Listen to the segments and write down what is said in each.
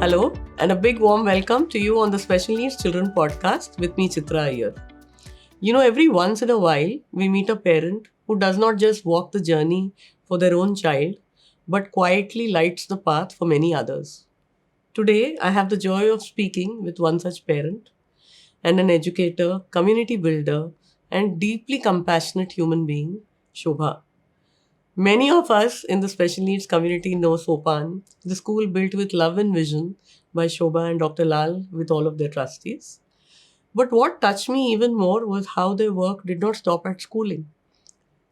Hello, and a big warm welcome to you on the Special Needs Children podcast with me, Chitra Iyer. Every once in a while, we meet a parent who does not just walk the journey for their own child, but quietly lights the path for many others. Today, I have the joy of speaking with one such parent and an educator, community builder, and deeply compassionate human being, Shoba. Many of us in the special needs community know SOPAN, the school built with love and vision by Shoba and Dr. Lal with all of their trustees. But what touched me even more was how their work did not stop at schooling.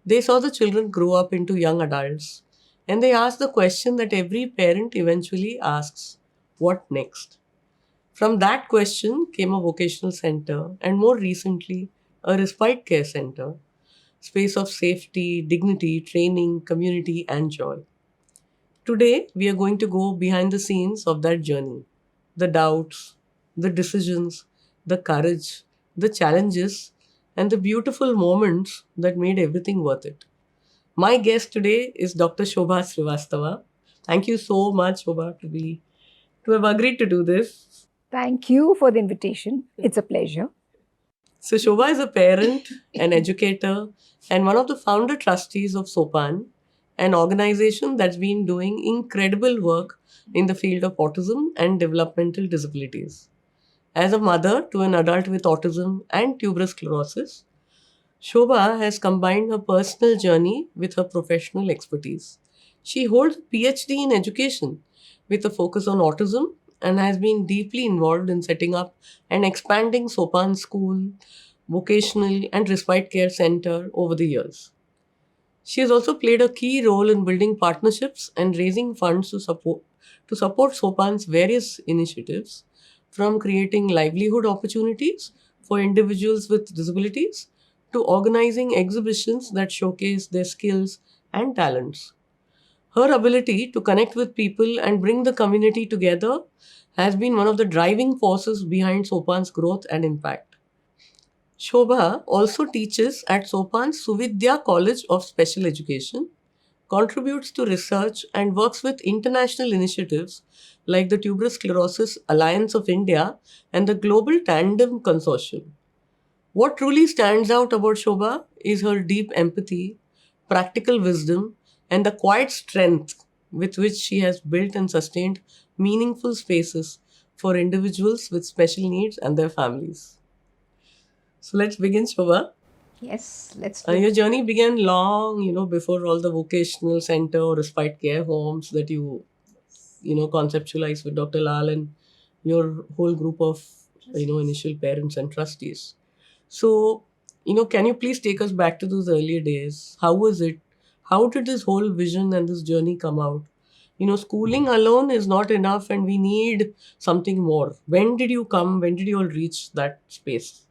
They saw the children grow up into young adults, and they asked the question that every parent eventually asks: what next? From that question came a vocational center, and more recently, a respite care center, space of safety, dignity, training, community, and joy. Today, we are going to go behind the scenes of that journey: the doubts, the decisions, the courage, the challenges, and the beautiful moments that made everything worth it. My guest today is Dr. Shoba Srivastava. Thank you so much, Shoba, to have agreed to do this. Thank you for the invitation. It's a pleasure. So, Shoba is a parent, an educator, and one of the founder trustees of SOPAN, an organization that's been doing incredible work in the field of autism and developmental disabilities. As a mother to an adult with autism and tuberous sclerosis, Shoba has combined her personal journey with her professional expertise. She holds a PhD in education with a focus on autism and has been deeply involved in setting up and expanding SOPAN school, vocational, and respite care center over the years. She has also played a key role in building partnerships and raising funds to support SOPAN's various initiatives, from creating livelihood opportunities for individuals with disabilities to organizing exhibitions that showcase their skills and talents. Her ability to connect with people and bring the community together has been one of the driving forces behind SOPAN's growth and impact. Shobha also teaches at SOPAN's Suvidya College of Special Education, contributes to research, and works with international initiatives like the Tuberous Sclerosis Alliance of India and the Global Tandem Consortium. What truly stands out about Shobha is her deep empathy, practical wisdom, and the quiet strength with which she has built and sustained meaningful spaces for individuals with special needs and their families. So let's begin, Shobha. Yes, let's do Your it. journey began long, before all the vocational center or respite care homes that conceptualized with Dr. Lal and your whole group of, initial parents and trustees. So, can you please take us back to those earlier days? How was it? How did this whole vision and this journey come out? Schooling alone is not enough and we need something more. When did you come? When did you all reach that space?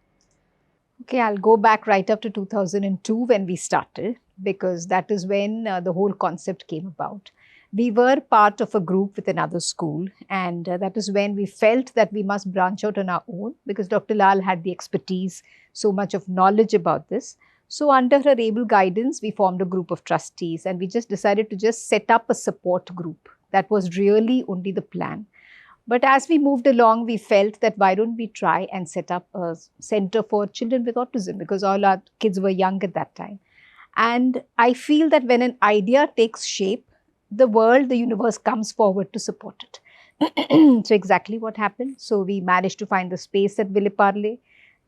Okay, I'll go back right up to 2002 when we started, because that is when the whole concept came about. We were part of a group with another school, and that is when we felt that we must branch out on our own, because Dr. Lal had the expertise, so much of knowledge about this. So under her able guidance, we formed a group of trustees, and we just decided to just set up a support group. That was really only the plan. But as we moved along, we felt that why don't we try and set up a center for children with autism, because all our kids were young at that time. And I feel that when an idea takes shape, the world, the universe comes forward to support it. So exactly what happened. So we managed to find the space at Villeparle,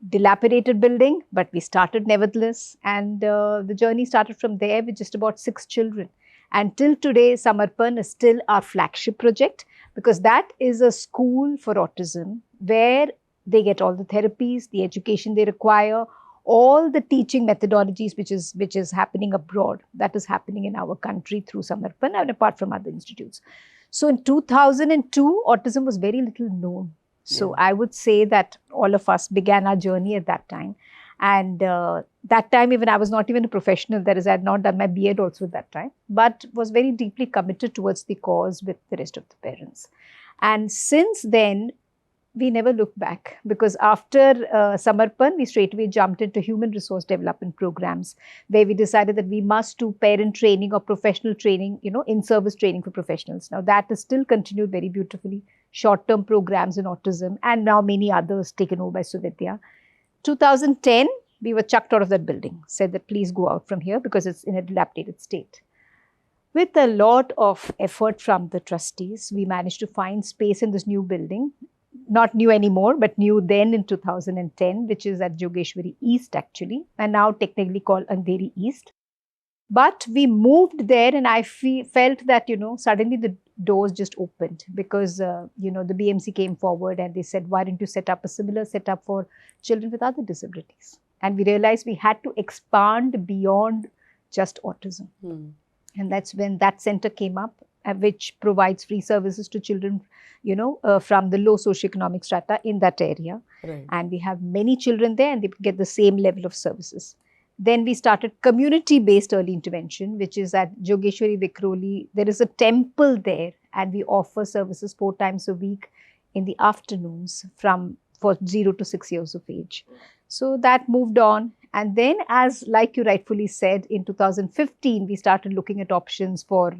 dilapidated building, but we started nevertheless. And the journey started from there with just about 6 children. And till today, Samarpan is still our flagship project, because that is a school for autism where they get all the therapies, the education they require, all the teaching methodologies which is happening abroad, that is happening in our country through Samarpan and apart from other institutes. So in 2002, autism was very little known. So I would say that all of us began our journey at that time. And that time, even I was not even a professional, that is, I had not done my B.Ed also at that time, but was very deeply committed towards the cause with the rest of the parents. And since then, we never looked back, because after Samarpan, we straightway jumped into human resource development programs, where we decided that we must do parent training or professional training, in-service training for professionals. Now, that is still continued very beautifully. short-term programs in autism, and now many others taken over by Suvidya. 2010, we were chucked out of that building, said that please go out from here because it's in a dilapidated state. With a lot of effort from the trustees, we managed to find space in this new building, not new anymore, but new then in 2010, which is at Jogeshwari East actually, and now technically called Andheri East. But we moved there and I felt that, suddenly the doors just opened because, the BMC came forward and they said, why don't you set up a similar setup for children with other disabilities? And we realized we had to expand beyond just autism. And that's when that center came up, which provides free services to children, from the low socioeconomic strata in that area. Right. And we have many children there and they get the same level of services. Then we started community-based early intervention, which is at Jogeshwari Vikhroli. There is a temple there and we offer services 4 times a week in the afternoons for 0 to 6 years of age. So that moved on. And then, as like you rightfully said, in 2015, we started looking at options for,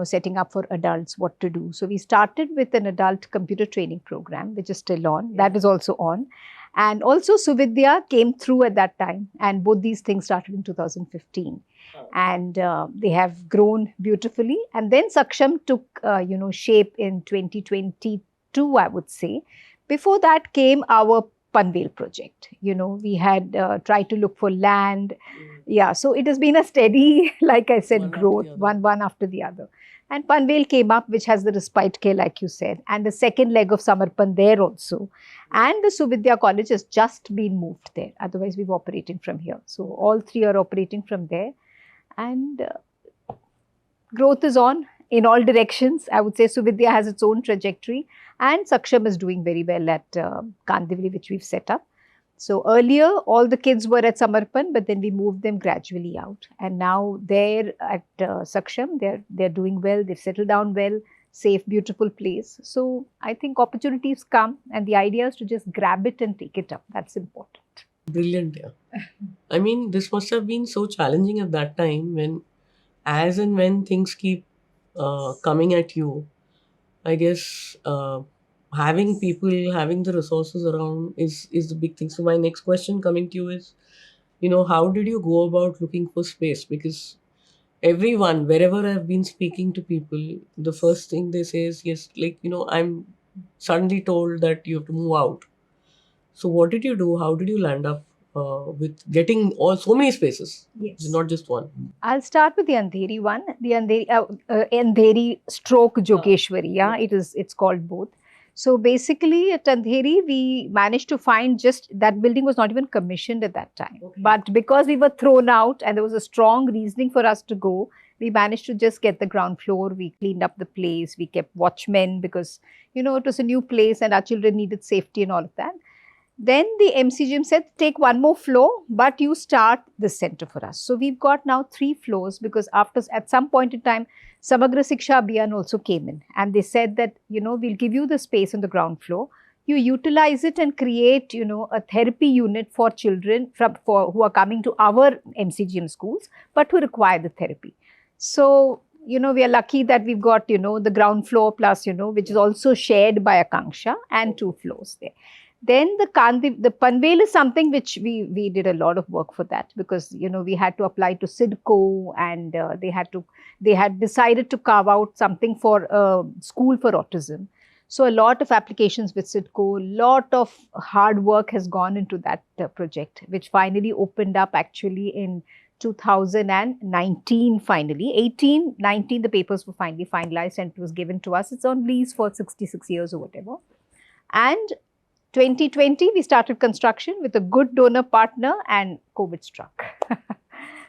setting up for adults what to do. So we started with an adult computer training program, which is still on. That is also on. And also Suvidya came through at that time. And both these things started in 2015. And they have grown beautifully. And then Saksham took, shape in 2022, I would say. Before that came our Panvel project. We had tried to look for land. Yeah, so it has been a steady, like I said, growth, one after the other. And Panvel came up, which has the respite care, like you said, and the second leg of Samarpan there also. And the Suvidya College has just been moved there. Otherwise, we were operating from here. So all 3 are operating from there. And growth is on in all directions. I would say Suvidya has its own trajectory. And Saksham is doing very well at Kandivali, which we've set up. So earlier, all the kids were at Samarpan, but then we moved them gradually out. And now they're at Saksham. They're doing well. They've settled down well. Safe, beautiful place. So I think opportunities come, and the idea is to just grab it and take it up. That's important. Brilliant, yeah. I mean, this must have been so challenging at that time when, as and when things keep coming at you, I guess having people, having the resources around is the big thing. So my next question coming to you is, how did you go about looking for space? Because everyone, wherever I've been speaking to people, the first thing they say is, yes, I'm suddenly told that you have to move out. So what did you do? How did you land up with getting so many spaces? Yes. It's not just one. I'll start with the Andheri one. The Andheri stroke Jogeshwari. Yeah, it's called both. So basically at Andheri, we managed to find that building was not even commissioned at that time. Okay. But because we were thrown out and there was a strong reasoning for us to go, we managed to just get the ground floor. We cleaned up the place. We kept watchmen because, it was a new place and our children needed safety and all of that. Then the MCGM said, take one more floor, but you start this center for us. So we've got now 3 floors because at some point in time, Samagra Siksha Abhiyan also came in. And they said that, we'll give you the space on the ground floor. You utilize it and create, a therapy unit for children who are coming to our MCGM schools, but who require the therapy. So, we are lucky that we've got, the ground floor plus, which is also shared by Akanksha and 2 floors there. Then the Panvel is something which we did a lot of work for that because, we had to apply to SIDCO and they had decided to carve out something for a school for autism. So a lot of applications with SIDCO, a lot of hard work has gone into that project, which finally opened up actually in 2019 finally. 18, 19, the papers were finally finalized and it was given to us. It's on lease for 66 years or whatever. And 2020, we started construction with a good donor partner and COVID struck.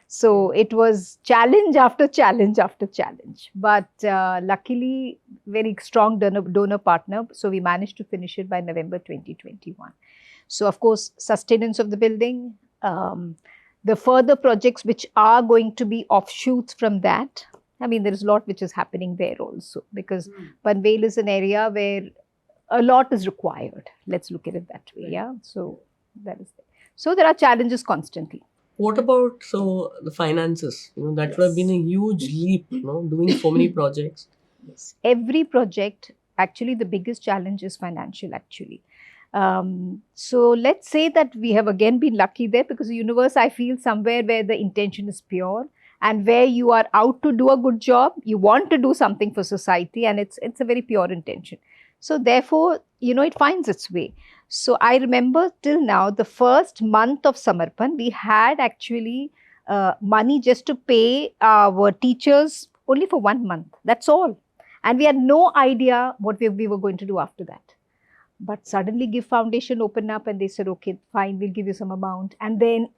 So it was challenge after challenge after challenge. But luckily, very strong donor partner. So we managed to finish it by November 2021. So of course, sustenance of the building, the further projects which are going to be offshoots from that. I mean, there is a lot which is happening there also because Panvel is an area where a lot is required. Let's look at it that way. Yeah. So that is there. So there are challenges constantly. What about the finances? That would have been a huge leap, doing so many projects. Yes. Every project Actually, the biggest challenge is financial, actually. So let's say that we have again been lucky there, because the universe, I feel, somewhere where the intention is pure and where you are out to do a good job, you want to do something for society, and it's a very pure intention. So therefore, it finds its way. So I remember till now, the first month of Samarpan, we had actually money just to pay our teachers only for 1 month. That's all. And we had no idea what we were going to do after that. But suddenly Give Foundation opened up and they said, okay, fine, we'll give you some amount. And then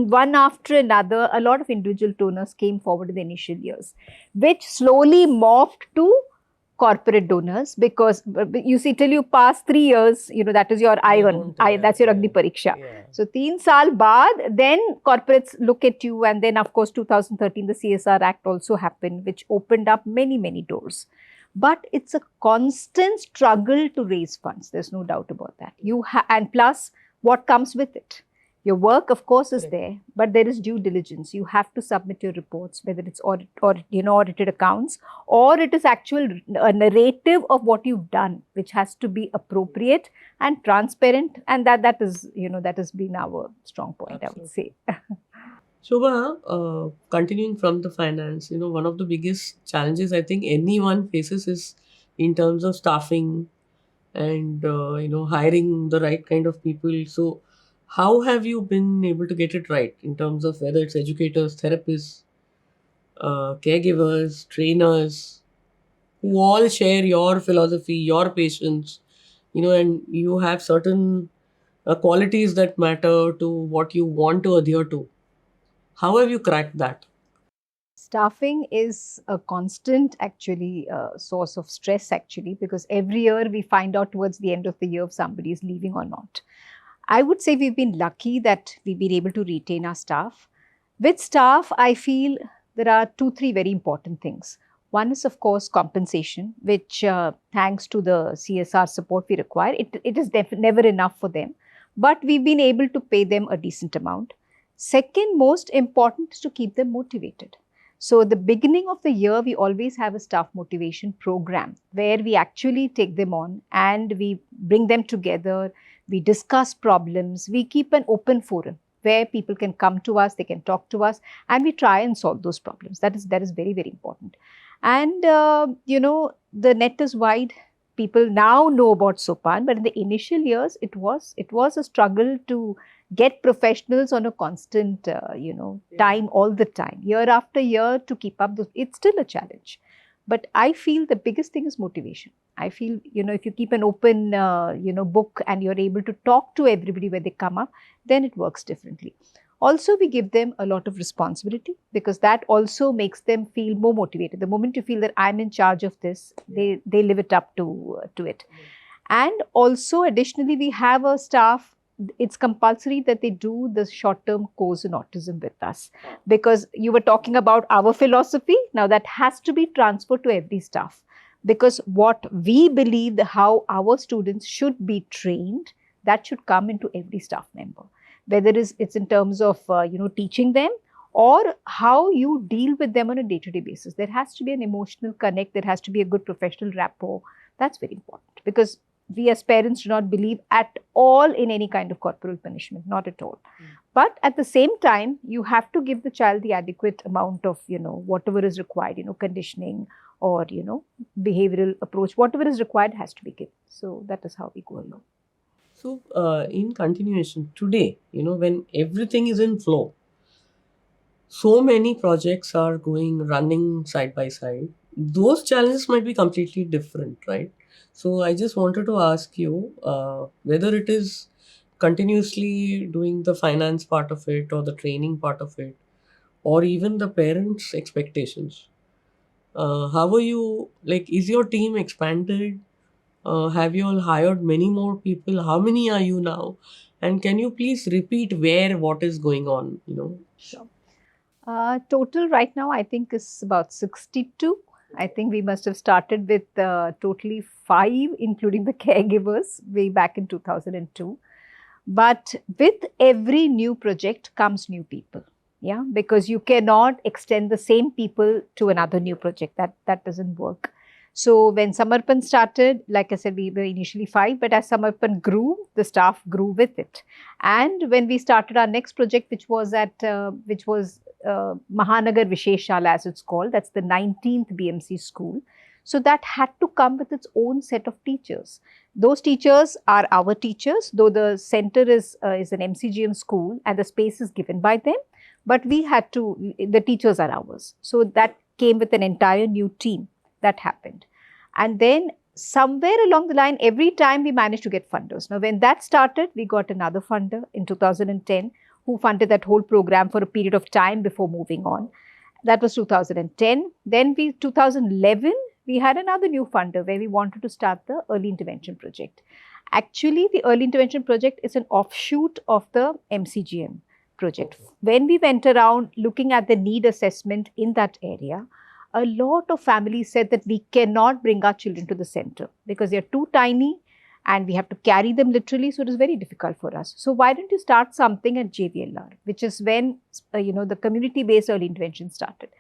one after another, a lot of individual donors came forward in the initial years, which slowly morphed to corporate donors, because you see, till you pass 3 years, that is your I1, that's your Agni Pariksha. Yeah. So 3 saal baad, then corporates look at you, and then of course 2013 the CSR Act also happened, which opened up many, many doors. But it's a constant struggle to raise funds. There's no doubt about that. And plus, what comes with it? Your work, of course, is there, but there is due diligence. You have to submit your reports, whether it's audited accounts, or it is a narrative of what you've done, which has to be appropriate and transparent. And that is, that has been our strong point, I would say. Shoba, continuing from the finance, one of the biggest challenges I think anyone faces is in terms of staffing and, hiring the right kind of people. So, how have you been able to get it right in terms of whether it's educators, therapists, caregivers, trainers, who all share your philosophy, your patience, and you have certain qualities that matter to what you want to adhere to. How have you cracked that? Staffing is a constant, actually, source of stress, actually, because every year we find out towards the end of the year if somebody is leaving or not. I would say we've been lucky that we've been able to retain our staff. With staff, I feel there are 2, 3 very important things. One is, of course, compensation, which thanks to the CSR support we require, it is never enough for them. But we've been able to pay them a decent amount. Second, most important is to keep them motivated. So at the beginning of the year, we always have a staff motivation program where we actually take them on and we bring them together. We discuss problems. We keep an open forum where people can come to us, they can talk to us, and we try and solve those problems. That is very, very important. And, the net is wide. People now know about SOPAN, but in the initial years, it was a struggle to get professionals on a constant, time all the time, year after year, to keep up. It's still a challenge. But I feel the biggest thing is motivation. I feel, if you keep an open, book and you're able to talk to everybody when they come up, then it works differently. Also, we give them a lot of responsibility, because that also makes them feel more motivated. The moment you feel that I'm in charge of this, they live it up to it. And also, additionally, we have a staff. It's compulsory that they do the short-term course in autism with us, because you were talking about our philosophy. Now that has to be transferred to every staff, because what we believe, how our students should be trained, that should come into every staff member, whether it's in terms of teaching them, or how you deal with them on a day-to-day basis. There has to be an emotional connect. There has to be a good professional rapport. That's very important, because we as parents do not believe at all in any kind of corporal punishment, not at all. But at the same time, you have to give the child the adequate amount of, whatever is required, conditioning or, behavioral approach, whatever is required has to be given. So that is how we go along. So, in continuation, today, when everything is in flow, so many projects are running side by side. Those challenges might be completely different, right? So, I just wanted to ask you whether it is continuously doing the finance part of it, or the training part of it, or even the parents' expectations. How are you? Like, is your team expanded? Have you all hired many more people? How many are you now? And can you please repeat what is going on? Sure. Total right now, I think, is about 62. I think we must have started with totally 5, including the caregivers, way back in 2002. But with every new project comes new people. Yeah, because you cannot extend the same people to another new project. That doesn't work. So when Samarpan started, like I said, we were initially 5, but as Samarpan grew, the staff grew with it. And when we started our next project, which was Mahanagar Visheshala, as it's called, that's the 19th BMC school. So that had to come with its own set of teachers. Those teachers are our teachers, though the center is an MCGM school and the space is given by them. But the teachers are ours. So that came with an entire new team. That happened. And then somewhere along the line, every time we managed to get funders. Now, when that started, we got another funder in 2010 who funded that whole program for a period of time before moving on. That was 2010. Then 2011, we had another new funder where we wanted to start the early intervention project. Actually, the early intervention project is an offshoot of the MCGM project. When we went around looking at the need assessment in that area, a lot of families said that we cannot bring our children to the center because they are too tiny and we have to carry them literally. So it is very difficult for us. So why don't you start something at JVLR, which is when the community-based early intervention started.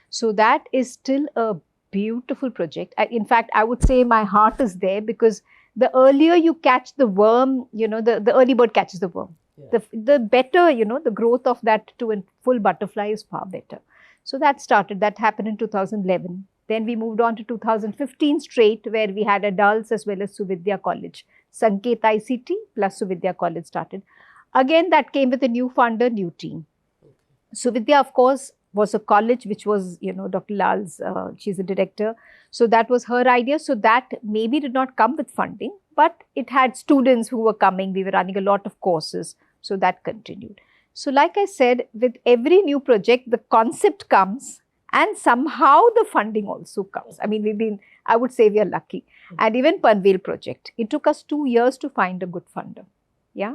So that is still a beautiful project. In fact, I would say my heart is there because the earlier you catch the worm, the early bird catches the worm. Yeah. The better, the growth of that to a full butterfly is far better. So that happened in 2011. Then we moved on to 2015 straight, where we had adults as well as Suvidya College. Sanket ICT plus Suvidya College started. Again, that came with a new funder, new team. Suvidya, of course, was a college which was, Dr. Lal's, she's a director. So that was her idea. So that maybe did not come with funding, but it had students who were coming. We were running a lot of courses. So that continued. So like I said, with every new project, the concept comes and somehow the funding also comes. I mean, I would say we are lucky. And even Panvel project, it took us 2 years to find a good funder. Yeah.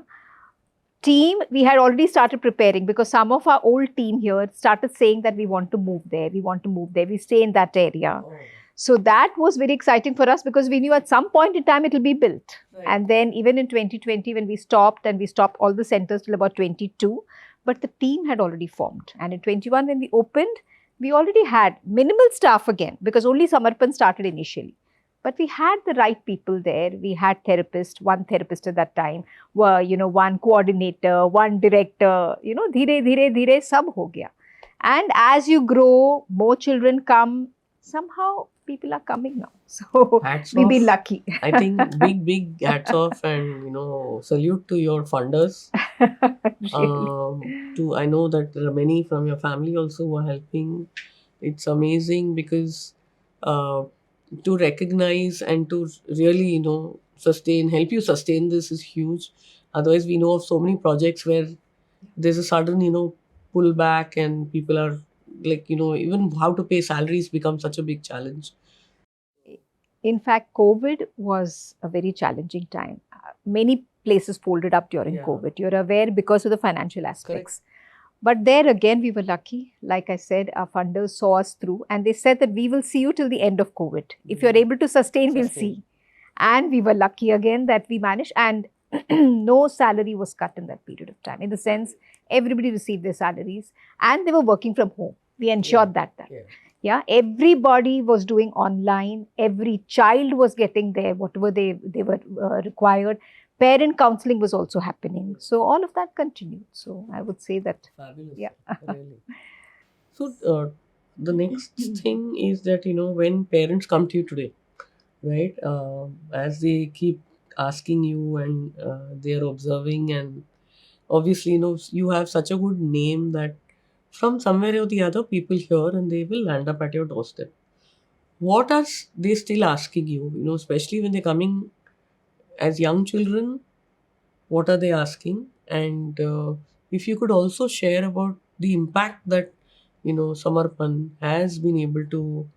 Team, we had already started preparing because some of our old team here started saying that we want to move there, we stay in that area. Oh. So that was very exciting for us because we knew at some point in time it will be built. Right. And then even in 2020 when we stopped all the centers till about 22, but the team had already formed. And in 21 when we opened, we already had minimal staff again because only Samarpan started initially. But we had the right people there. We had one therapist at that time, one coordinator, one director, dhire sab ho gaya. And as you grow, more children come, somehow people are coming now. So we've been lucky. I think big hats off and, salute to your funders. Really? I know that there are many from your family also who are helping. It's amazing because to recognize and to really, help you sustain this is huge. Otherwise, we know of so many projects where there's a sudden, pullback and people are like, even how to pay salaries becomes such a big challenge. In fact, COVID was a very challenging time. Many places folded up during COVID. You're aware because of the financial aspects. Correct. But there again, we were lucky. Like I said, our funders saw us through and they said that we will see you till the end of COVID. If you're able to sustain, we'll see. And we were lucky again that we managed, and no salary was cut in that period of time. In the sense, everybody received their salaries and they were working from home. We ensured that. Yeah, everybody was doing online. Every child was getting there, whatever they were required. Parent counseling was also happening. So all of that continued. So I would say that. Fabulous. Yeah. Really. So the next thing is that, when parents come to you today, right, as they keep asking you and they're observing, and obviously, you have such a good name that from somewhere or the other, people hear and they will land up at your doorstep. What are they still asking you, especially when they're coming as young children? What are they asking? And if you could also share about the impact that, Samarpan has been able to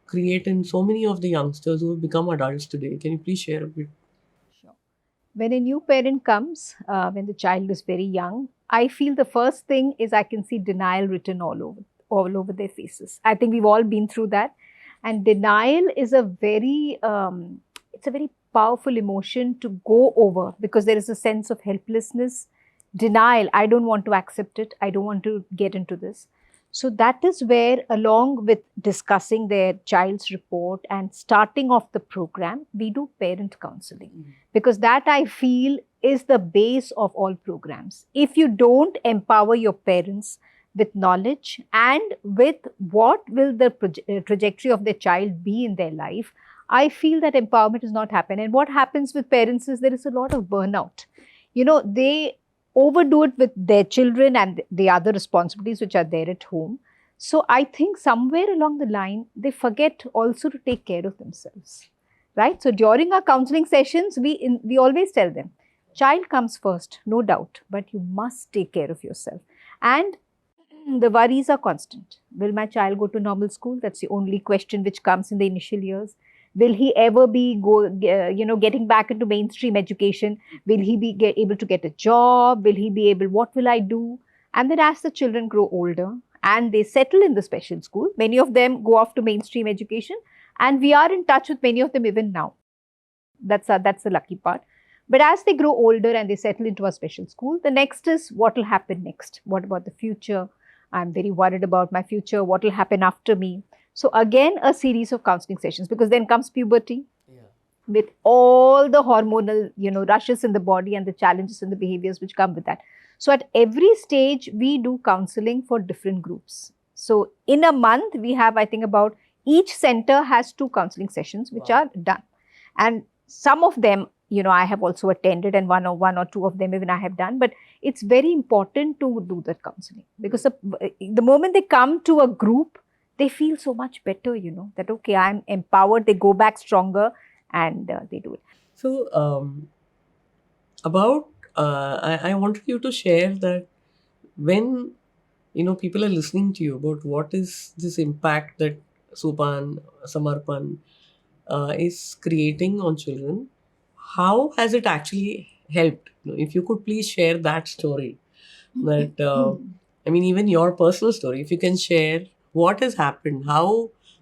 create in so many of the youngsters who have become adults today. Can you please share a bit? Sure. When a new parent comes, when the child is very young, I feel the first thing is I can see denial written all over their faces. I think we've all been through that. And denial is a very powerful emotion to go over because there is a sense of helplessness, denial. I don't want to accept it. I don't want to get into this. So that is where, along with discussing their child's report and starting off the program, we do parent counseling, because that I feel is the base of all programs. If you don't empower your parents with knowledge and with what will the trajectory of their child be in their life, I feel that empowerment does not happen. And what happens with parents is there is a lot of burnout. They overdo it with their children and the other responsibilities which are there at home. So I think somewhere along the line, they forget also to take care of themselves, right? So during our counseling sessions, we always tell them, child comes first, no doubt, but you must take care of yourself. And the worries are constant. Will my child go to normal school? That's the only question which comes in the initial years. Will he ever be getting back into mainstream education? Will he be able to get a job? Will he be able? What will I do? And then as the children grow older and they settle in the special school, many of them go off to mainstream education, and we are in touch with many of them even now. That's the lucky part. But as they grow older and they settle into a special school, the next is what will happen next? What about the future? I'm very worried about my future. What will happen after me? So again, a series of counseling sessions, because then comes puberty with all the hormonal, rushes in the body and the challenges and the behaviors which come with that. So at every stage, we do counseling for different groups. So in a month, we have, I think, about each center has 2 counseling sessions which are done. And some of them, I have also attended, and one or two of them even I have done. But it's very important to do that counseling, because the moment they come to a group, they feel so much better, that, okay, I'm empowered. They go back stronger and they do it. So, I wanted you to share that when, people are listening to you about what is this impact that Sopan, Samarpan is creating on children, how has it actually helped? If you could please share that story, that, even your personal story, if you can share what has happened,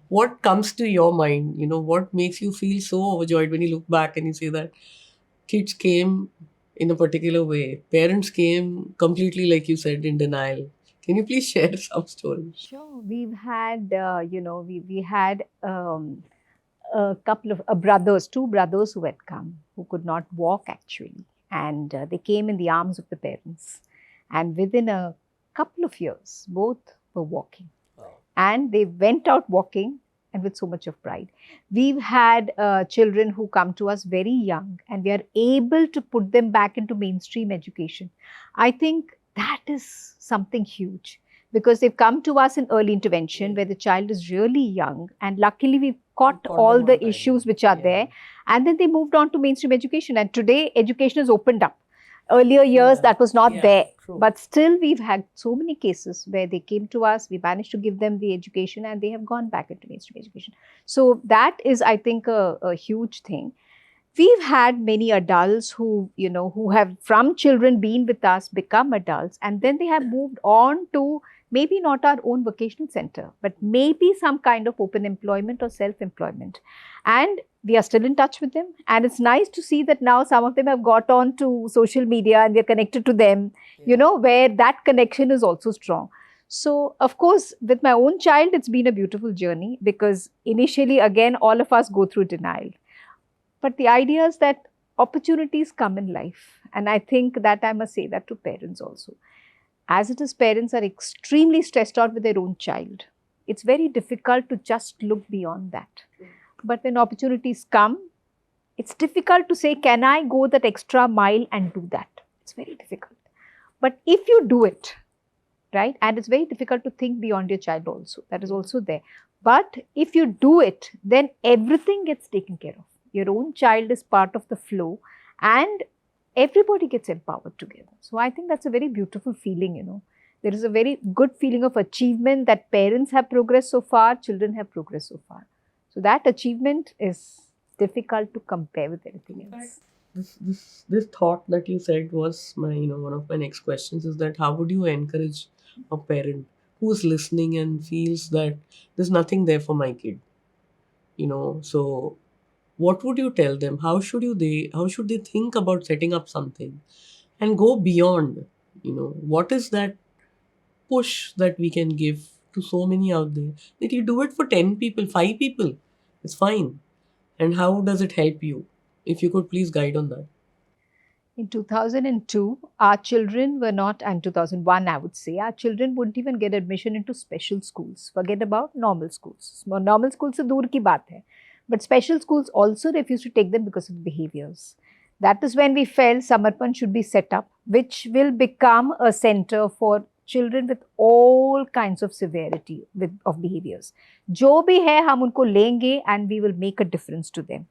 what comes to your mind, what makes you feel so overjoyed when you look back and you say that kids came in a particular way, parents came completely, like you said, in denial. Can you please share some stories? Sure. We've had, we had a couple of brothers, 2 brothers who had come, who could not walk actually. And they came in the arms of the parents. And within a couple of years, both were walking. Wow. And they went out walking, and with so much of pride. We've had children who come to us very young, and we are able to put them back into mainstream education. I think that is something huge, because they've come to us in early intervention where the child is really young, and luckily we've caught all the issues which are there, and then they moved on to mainstream education, and today education is opened up. Earlier years that was not there. True. But still, we've had so many cases where they came to us, we managed to give them the education, and they have gone back into mainstream education. So that is, I think, a huge thing. We've had many adults who have from children been with us, become adults, and then they have moved on to maybe not our own vocational center, but maybe some kind of open employment or self-employment. And we are still in touch with them. And it's nice to see that now some of them have got on to social media and we are connected to them, where that connection is also strong. So, of course, with my own child, it's been a beautiful journey, because initially, again, all of us go through denial. But the idea is that opportunities come in life. And I think that I must say that to parents also. As it is, parents are extremely stressed out with their own child. It's very difficult to just look beyond that. But when opportunities come, it's difficult to say, can I go that extra mile and do that? It's very difficult. But if you do it, right, and it's very difficult to think beyond your child also, that is also there. But if you do it, then everything gets taken care of. Your own child is part of the flow, and everybody gets empowered together. So I think that's a very beautiful feeling, There is a very good feeling of achievement that parents have progressed so far, children have progressed so far. So that achievement is difficult to compare with anything else. This thought that you said was my, one of my next questions, is that how would you encourage a parent who's listening and feels that there's nothing there for my kid? So what would you tell them? How should they think about setting up something and go beyond? What is that push that we can give to so many out there. That you do it for 10 people, 5 people. It's fine. And how does it help you? If you could please guide on that. In 2002, our children were not, and 2001, I would say, our children wouldn't even get admission into special schools. Forget about normal schools. Normal schools se dur ki baat hai. But special schools also refused to take them because of behaviors. That is when we felt Samarpan should be set up, which will become a center for children with all kinds of severity of behaviors. Jo bhi hai, hum unko lenge and we will make a difference to them.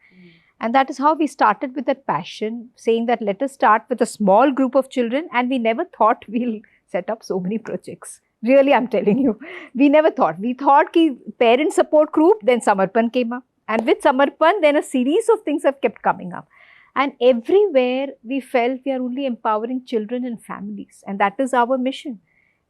And that is how we started with that passion, saying that let us start with a small group of children, and we never thought we'll set up so many projects. Really, I'm telling you, we never thought. We thought ki parent support group, then Samarpan came up. And with Samarpan, then a series of things have kept coming up. And everywhere we felt we are only empowering children and families. And that is our mission,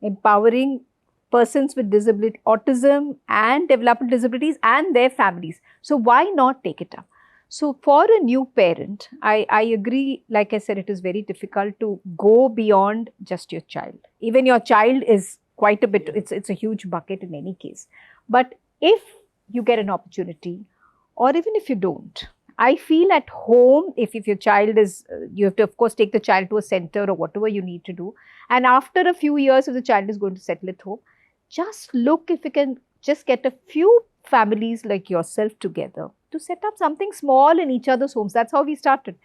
empowering persons with disability, autism and developmental disabilities and their families. So why not take it up? So for a new parent, I agree, like I said, it is very difficult to go beyond just your child. Even your child is quite a bit, it's a huge bucket in any case. But if you get an opportunity, or even if you don't, I feel at home, if your child is, you have to of course take the child to a center or whatever you need to do. And after a few years, if the child is going to settle at home, just look if you can just get a few families like yourself together to set up something small in each other's homes. That's how we started.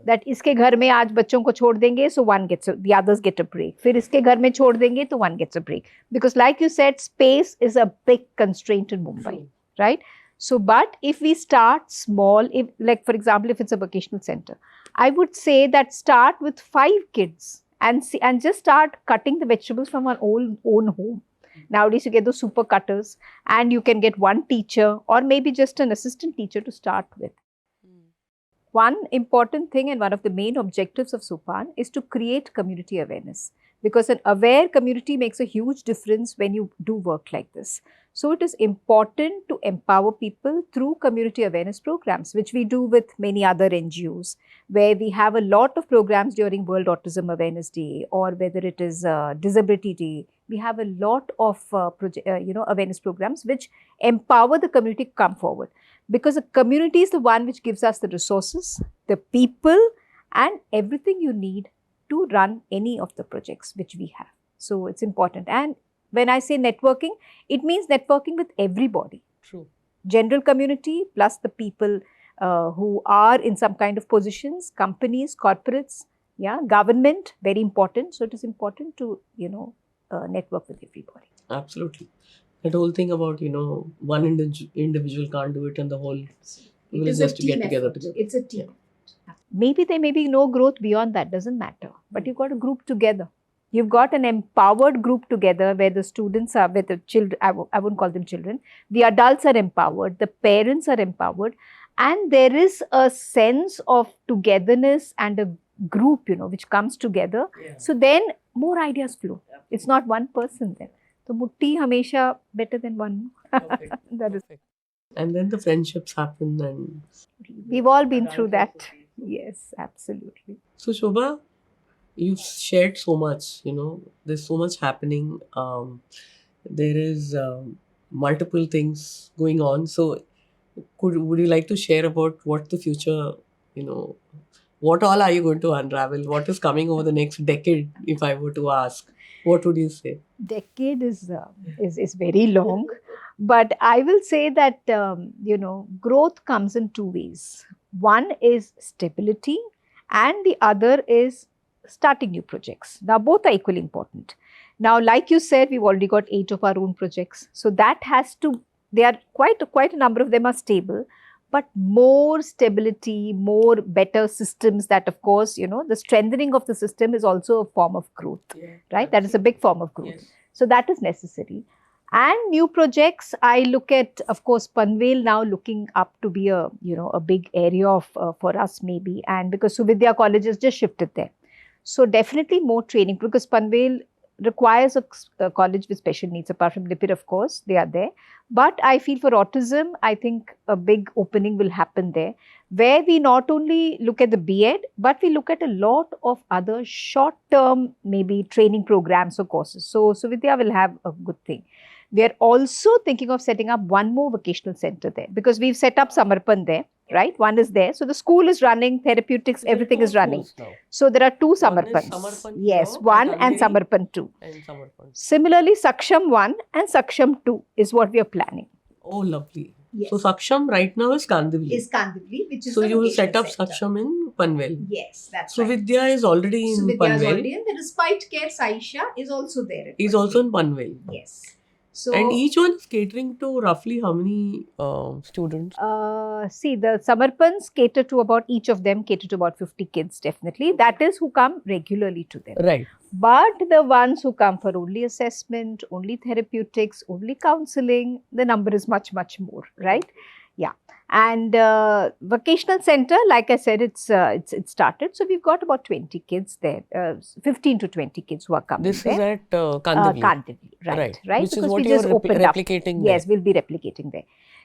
That iske ghar mein aaj bachon ko chhod denge, so the others get a break. Fir iske ghar mein chhod denge, to one gets a break. Because like you said, space is a big constraint in Mumbai, right? So, but if we start small, if like for example, if it's a vocational center, I would say that start with 5 kids and just start cutting the vegetables from our own home. Nowadays, you get those super cutters and you can get one teacher or maybe just an assistant teacher to start with. One important thing and one of the main objectives of SOPAN is to create community awareness, because an aware community makes a huge difference when you do work like this. So it is important to empower people through community awareness programs, which we do with many other NGOs, where we have a lot of programs during World Autism Awareness Day, or whether it is Disability Day. We have a lot of awareness programs which empower the community to come forward, because the community is the one which gives us the resources, the people and everything you need to run any of the projects which we have. So it's important. And when I say networking, it means networking with everybody. True. General community plus the people who are in some kind of positions, companies, corporates, government, very important. So it is important to, network with everybody. Absolutely. That whole thing about, one individual can't do it and the whole village has to get together. It's a team. Yeah. Maybe there may be no growth beyond that, doesn't matter. But you've got a group together. You've got an empowered group together where the students are, where the children, I won't call them children, the adults are empowered, the parents are empowered, and there is a sense of togetherness and a group, which comes together. Yeah. So then more ideas flow. Yeah. It's not one person then. So mutti hamesha better than one. Okay. That is. And then the friendships happen, and we've all been through that. Yes, absolutely. So Shoba, you've shared so much, there's so much happening. There is multiple things going on. So would you like to share about what the future, what all are you going to unravel? What is coming over the next decade, if I were to ask? What would you say? Decade is very long. But I will say that, growth comes in 2 ways. One is stability and the other is starting new projects. Now, both are equally important. Now, like you said, we've already got 8 of our own projects. So that has to, they are quite a number of them are stable, but more stability, more better systems that, of course, the strengthening of the system is also a form of growth, right? That is a big form of growth. Yes. So that is necessary. And new projects, I look at, of course, Panvel now looking up to be a big area of for us maybe, and because Suvidya College has just shifted there. So definitely more training, because Panvel requires a college with special needs. Apart from Lipid, of course, they are there. But I feel for autism, I think a big opening will happen there, where we not only look at the B.Ed, but we look at a lot of other short-term maybe training programs or courses. So Vidya will have a good thing. We are also thinking of setting up one more vocational center there because we've set up Samarpan there, right? One is there. So the school is running, therapeutics, There are everything two is running. schools now. So there are two One is Samarpans. Samarpan Yes, here one at and Andheri Samarpan 2. and Samarpan. Similarly, Saksham 1 and Saksham 2 is what we are planning. Oh, lovely. Yes. So Saksham right now is Kandivali. Is Kandivali, which is So the you will set vocational up center. Saksham in Panvel. Yes, that's So right. Vidya is already in Vidya is Panvel. already in. The respite care Saisha is also there. Is also in Panvel. Yes. So And each one is catering to roughly how many students? see, the Samarpans cater to about, each of them cater to about 50 kids, definitely. That is who come regularly to them. Right. But the ones who come for only assessment, only therapeutics, only counseling, the number is much, much more, right? Yeah. And vocational center, like I said, it's started. So we've got about 20 kids there, 15 to 20 kids who are coming This there. is at Kandivali. Kandivali, right. Which because is what we you just are opened up. replicating Yes, there. we'll be replicating there.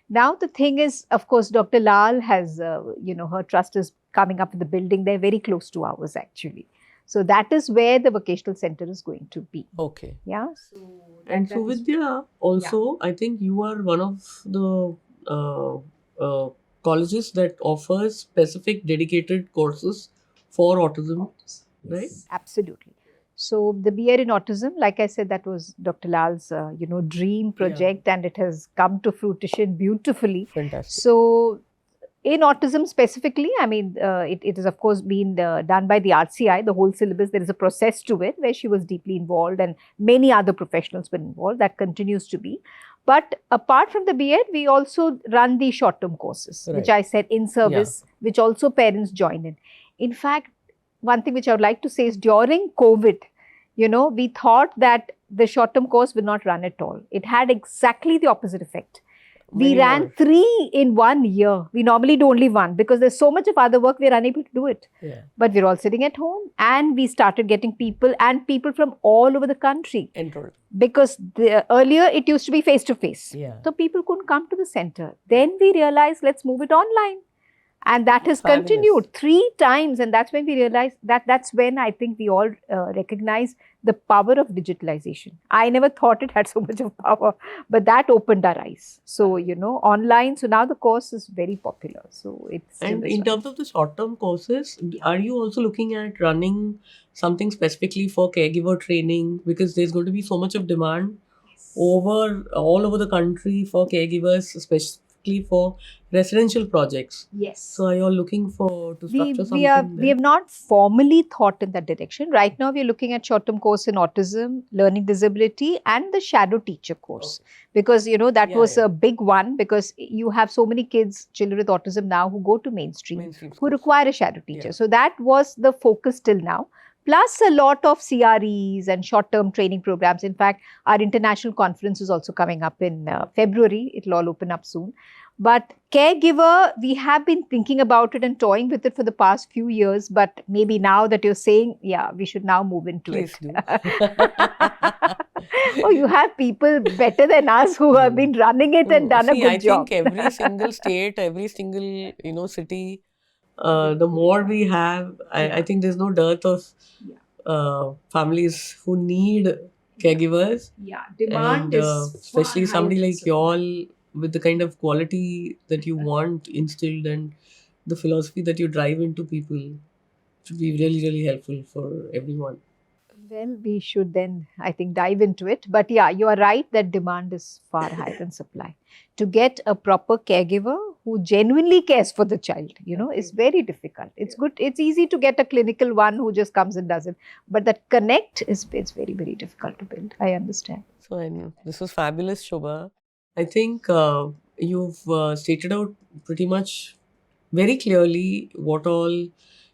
Now the thing is, of course, Dr. Lal has, her trust is coming up with the building there very close to ours actually. So that is where the vocational center is going to be. Okay. Yeah. And so Vidya, also, I think you are one of the colleges that offers specific dedicated courses for autism, right? Absolutely. So the BA in autism, like I said, that was Dr. Lal's, dream project, and it has come to fruition beautifully. Fantastic. So in autism specifically, I mean, it is of course been done by the RCI, the whole syllabus. There is a process to it where she was deeply involved and many other professionals were involved. That continues to be. But apart from the BEd, we also run the short-term courses, which I said in service, which also parents join in. In fact, one thing which I would like to say is during COVID, we thought that the short-term course would not run at all. It had exactly the opposite effect. We ran 3 in 1 year. We normally do only 1 because there's so much of other work, we're unable to do it. Yeah. But we're all sitting at home and we started getting people from all over the country. Enrolled. Because earlier it used to be face-to-face. Yeah. So people couldn't come to the center. Then we realized, let's move it online. And that has continued 3 times. And that's when we realized that's when I think we all recognize the power of digitalization. I never thought it had so much of power, but that opened our eyes. So, online. So now the course is very popular. So it's. And in terms of the short-term courses, are you also looking at running something specifically for caregiver training? Because there's going to be so much of demand all over the country for caregivers, especially for residential projects. Yes. So are you all looking to structure something? We have not formally thought in that direction. Right now, we are looking at short-term course in autism, learning disability, and the shadow teacher course. Because, that was a big one because you have so many children with autism now who go to mainstream who require a shadow teacher. Yeah. So that was the focus till now. Plus a lot of CREs and short-term training programs. In fact, our international conference is also coming up in February. It will all open up soon. But caregiver, we have been thinking about it and toying with it for the past few years. But maybe now that you're saying, we should now move into Please it. Oh, you have people better than us who have been running it and done a good job. I think every single state, every single city, the more we have, I think there's no dearth of families who need caregivers. Yeah, demand and, is especially somebody like y'all with the kind of quality that you want instilled and the philosophy that you drive into people should be really, really helpful for everyone. Well, we should then, I think, dive into it. But yeah, you are right that demand is far higher than supply. To get a proper caregiver who genuinely cares for the child, is very difficult. It's good. It's easy to get a clinical one who just comes and does it. But that connect is very, very difficult to build. I understand. So this was fabulous, Shoba. I think you've stated out pretty much very clearly what all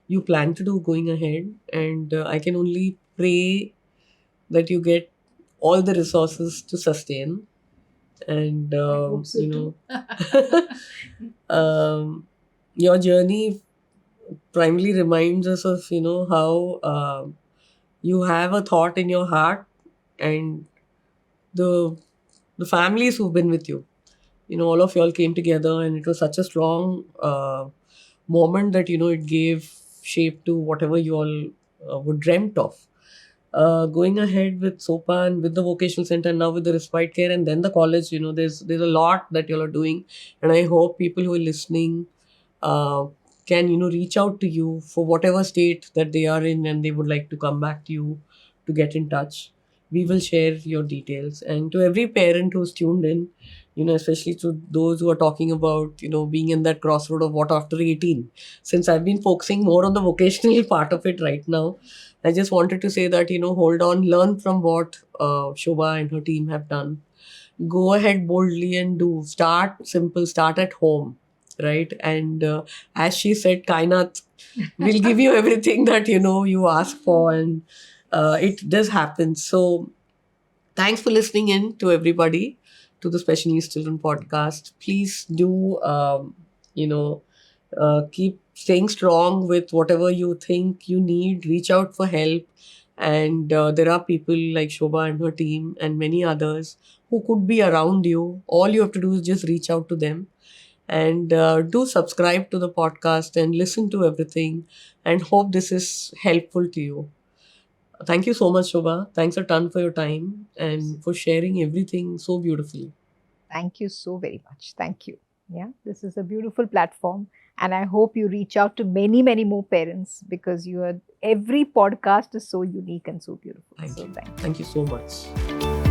you plan to do going ahead. And I can only pray that you get all the resources to sustain. And, your journey primarily reminds us of, how you have a thought in your heart and the families who've been with you. All of y'all came together and it was such a strong moment that, it gave shape to whatever you all were dreamt of. going ahead with SOPAN, with the vocational center, now with the respite care, and then the college. There's a lot that you all are doing, and I hope people who are listening uh, can reach out to you for whatever state that they are in, and they would like to come back to you to get in touch. We will share your details, and to every parent who's tuned in, especially to those who are talking about being in that crossroad of what after 18. Since I've been focusing more on the vocational part of it right now, I just wanted to say that, hold on, learn from what Shoba and her team have done. Go ahead boldly and do. Start simple, start at home, right? And as she said, Kainat will give you everything that, you ask for, and it does happen. So, thanks for listening in to everybody to the Special Needs Children podcast. Please do, you know, keep staying strong with whatever you think you need. Reach out for help. And there are people like Shoba and her team and many others who could be around you. All you have to do is just reach out to them, and do subscribe to the podcast and listen to everything, and hope this is helpful to you. Thank you so much, Shobha. Thanks a ton for your time and for sharing everything so beautifully. Thank you so very much. Thank you. Yeah, this is a beautiful platform. And I hope you reach out to many, many more parents because every podcast is so unique and so beautiful. Thank So you. thank you. Thank you so much.